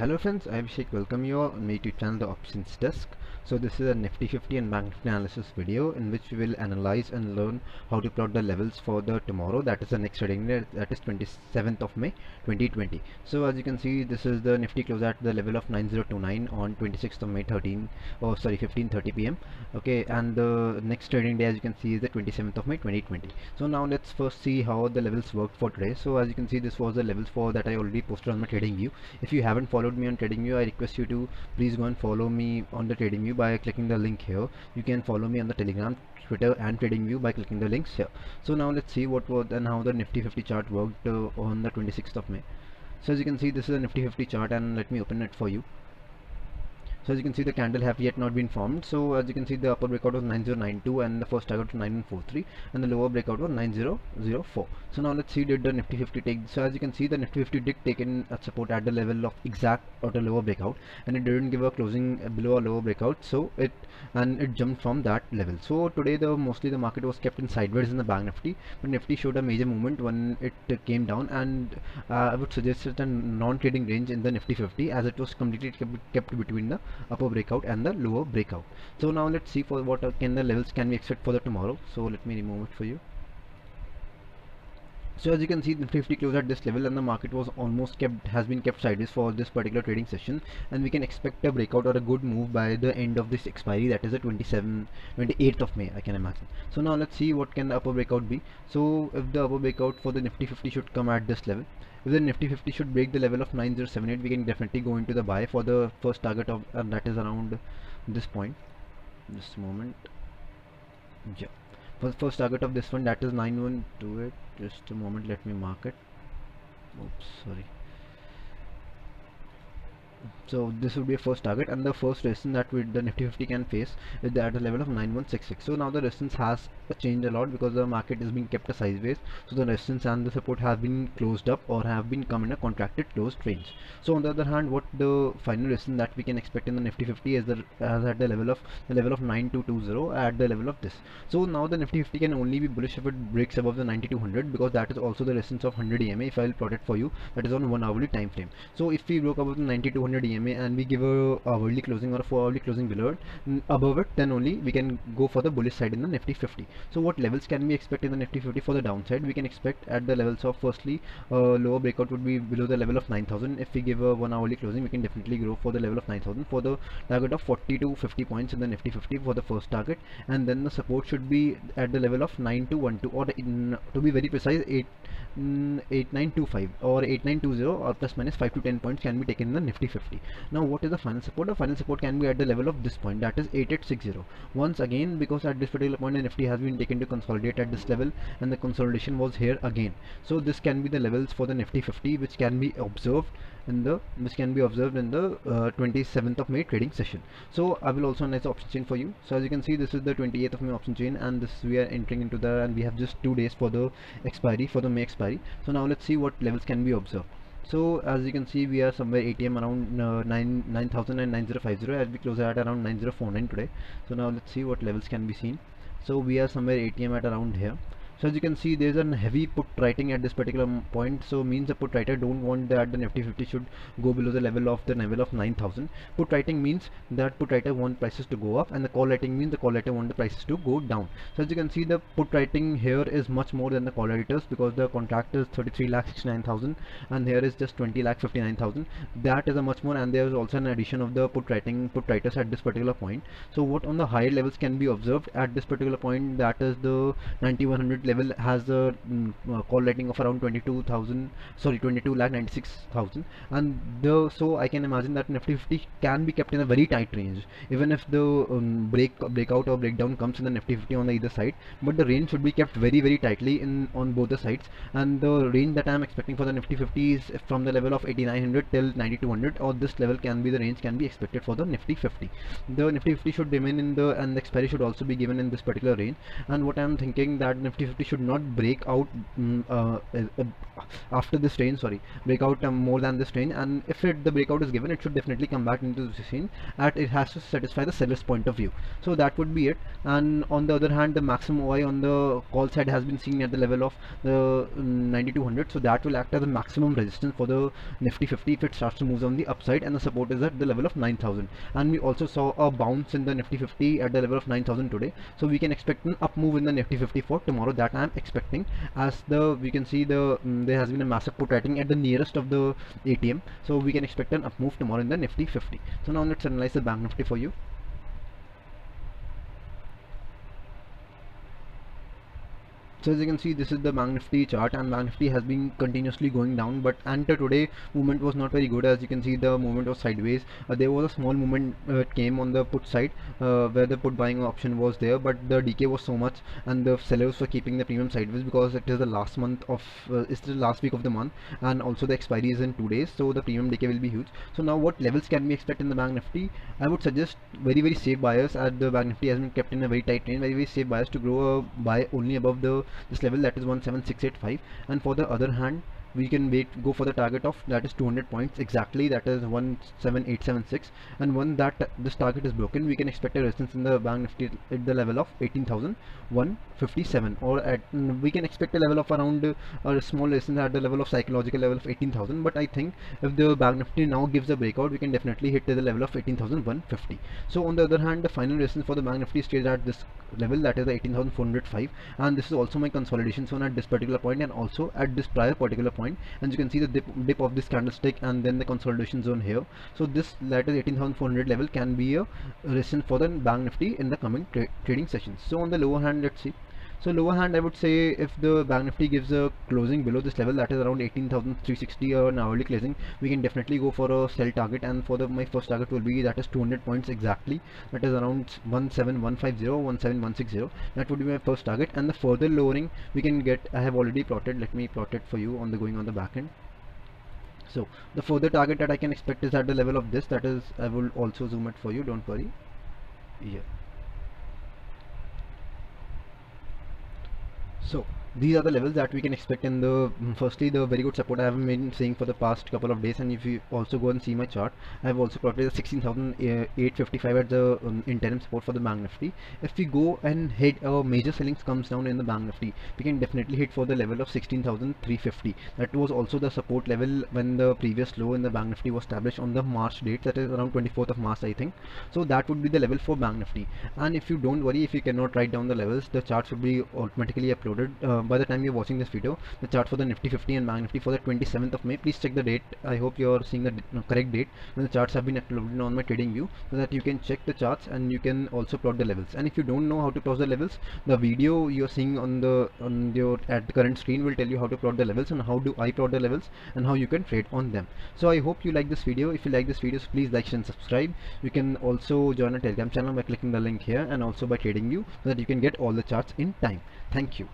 Hello friends, I am Abhishek. Welcome you all on my YouTube channel, the Options Desk. So this is a Nifty 50 and BankNifty analysis video in which we will analyze and learn how to plot the levels for the tomorrow. That is the next trading day. That is 27th of May 2020. So as you can see, this is the Nifty close at the level of 9029 on 26th of May 15:30 p.m. Okay, and the next trading day, as you can see, is the 27th of May 2020. So now let's first see how the levels worked for today. So as you can see, this was the levels for that I already posted on my TradingView. If you haven't followed me on TradingView, I request you to please go and follow me on the TradingView by clicking the link here. You can follow me on the Telegram, Twitter and TradingView by clicking the links here. So now let's see what was and how the Nifty 50 chart worked on the 26th of May. So as you can see, this is a Nifty 50 chart, and let me open it for you. So as you can see, the candle have yet not been formed. So as you can see, the upper breakout was 9092 and the first target was 9143 and the lower breakout was 9004. So now let's see, did the Nifty 50 take? So as you can see, the Nifty 50 did take in a support at the level of exact or the lower breakout, and it didn't give a closing below a lower breakout, so it jumped from that level. So today mostly the market was kept in sideways in the Bank Nifty, but Nifty showed a major movement when it came down, and I would suggest it a non-trading range in the Nifty 50 as it was completely kept between the upper breakout and the lower breakout. So now let's see for what can the levels can we expect for the tomorrow. So let me remove it for you. So as you can see, the 50 closed at this level and the market was almost has been kept sideways for this particular trading session, and we can expect a breakout or a good move by the end of this expiry, that is the 28th of May, I can imagine. So now let's see what can the upper breakout be. So if the upper breakout for the Nifty 50 should come at this level, if the Nifty 50 should break the level of 9078, we can definitely go into the buy for the first target of that is around this point. Just a moment. Yeah. For the first target of this one, that is 9128. Just a moment, let me mark it. Oops, sorry. So this would be a first target, and the first resistance that the Nifty 50 can face is at the level of 9166. So now the resistance has changed a lot because the market is being kept sideways. So the resistance and the support have been closed up or have been come in a contracted closed range. So on the other hand, what the final resistance that we can expect in the Nifty 50 is at the level of 9220 at the level of this. So now the Nifty 50 can only be bullish if it breaks above the 9200, because that is also the resistance of 100 EMA. If I will plot it for you, that is on 1 hourly time frame. So if we broke above the 9200 EMA and we give a hourly closing or a 4 hourly closing below it, above it, then only we can go for the bullish side in the Nifty 50. So what levels can we expect in the Nifty 50 for the downside? We can expect at the levels of, firstly, lower breakout would be below the level of 9000. If we give a 1 hourly closing, we can definitely go for the level of 9000 for the target of 40 to 50 points in the Nifty 50 for the first target, and then the support should be at the level of 9212, or to be very precise, 8925 or 8920, or plus minus 5 to 10 points can be taken in the Nifty 50. Now what is the final support? The final support can be at the level of this point, that is 8860. Once again, because at this particular point the Nifty has been taken to consolidate at this level, and the consolidation was here again. So this can be the levels for the Nifty 50 which can be observed in the 27th of May trading session. So I will also analyze the option chain for you. So as you can see, this is the 28th of May option chain, and this we are entering into and we have just 2 days for the expiry, for the May expiry. So now let's see what levels can be observed. So as you can see, we are somewhere ATM around 9000 and 9050, as we close at around 9049 today. So now let's see what levels can be seen. So we are somewhere ATM at around here. So as you can see, there is a heavy put writing at this particular point. So means the put writer don't want that the Nifty 50 should go below the level of 9000. Put writing means that put writer want prices to go up, and the call writing means the call writer want the prices to go down. So as you can see, the put writing here is much more than the call writers, because the contract is 33,69,000 and here is just 20,59,000. That is a much more, and there is also an addition of the put writers at this particular point. So what on the higher levels can be observed at this particular point, that is the 9100 level has a call rating of around 22,96,000, and so I can imagine that Nifty 50 can be kept in a very tight range, even if the breakout or breakdown comes in the Nifty 50 on the either side, but the range should be kept very tightly on both the sides. And the range that I am expecting for the Nifty 50 is from the level of 8900 till 9200, or this level can be the range can be expected for the Nifty 50. The Nifty 50 should remain in and the expiry should also be given in this particular range. And what I am thinking, that Nifty Nifty50 should not break out after this range, break out more than this range, and if the breakout is given, it should definitely come back into this range, and it has to satisfy the seller's point of view. So that would be it. And on the other hand, the maximum OI on the call side has been seen at the level of the 9200, so that will act as a maximum resistance for the Nifty50 if it starts to move on the upside, and the support is at the level of 9000. And we also saw a bounce in the Nifty50 at the level of 9000 today, so we can expect an up move in the Nifty50 for tomorrow. That I am expecting, as we can see there has been a massive put writing at the nearest of the ATM, so we can expect an up move tomorrow in the Nifty50. So now let's analyze the Bank Nifty for you. So as you can see, this is the Bank Nifty chart, and Bank Nifty has been continuously going down, but until today movement was not very good. As you can see, the movement was sideways. There was a small movement came on the put side where the put buying option was there, but the decay was so much, and the sellers were keeping the premium sideways because it is the last month of it's the last week of the month, and also the expiry is in 2 days, so the premium decay will be huge. So now what levels can we expect in the Bank Nifty? I would suggest very safe buyers, as the Bank Nifty has been kept in a very tight range. Very safe buyers to grow a buy only above this level, that is 17685, and for the other hand, we can go for the target of that is 200 points exactly, that is 17876, and when this target is broken, we can expect a resistance in the Bank Nifty at the level of 18,157, or we can expect a level of around a small resistance at the level of psychological level of 18,000. But I think if the Bank Nifty now gives a breakout, we can definitely hit to the level of 18,150. So on the other hand, the final resistance for the Bank Nifty stays at this level, that is the 18,405, and this is also my consolidation zone at this particular point, and also at this prior particular point. And you can see the dip of this candlestick, and then the consolidation zone here. So this latter 18,400 level can be a resistance for the Bank Nifty in the coming trading sessions. So on the lower hand, let's see. So lower hand, I would say if the Bank Nifty gives a closing below this level, that is around 18,360 or an hourly closing, we can definitely go for a sell target, and for my first target will be that is 200 points exactly, that is around 17150 17160. That would be my first target. And the further lowering we can get, I have already plotted. Let me plot it for you on the going on the back end. So the further target that I can expect is at the level of this, that is, I will also zoom it for you, don't worry. Yeah. So these are the levels that we can expect in the firstly, the very good support I have been saying for the past couple of days. And if you also go and see my chart, I have also plotted the 16,855 at the interim support for the Bank Nifty. If we go and hit a major sellings comes down in the Bank Nifty, we can definitely hit for the level of 16,350. That was also the support level when the previous low in the Bank Nifty was established on the March date, that is around 24th of March, I think. So that would be the level for Bank Nifty. And if you don't worry, if you cannot write down the levels, the charts will be automatically uploaded by the time you're watching this video. The chart for the Nifty50 and Bank Nifty for the 27th of May. Please check the date. I hope you're seeing the correct date when the charts have been uploaded on my TradingView, so that you can check the charts and you can also plot the levels. And if you don't know how to plot the levels, the video you're seeing on your at the current screen will tell you how to plot the levels and how do I plot the levels and how you can trade on them. So I hope you like this video. If you like this video, so please like, share and subscribe. You can also join a Telegram channel by clicking the link here, and also by TradingView, so that you can get all the charts in time. Thank you.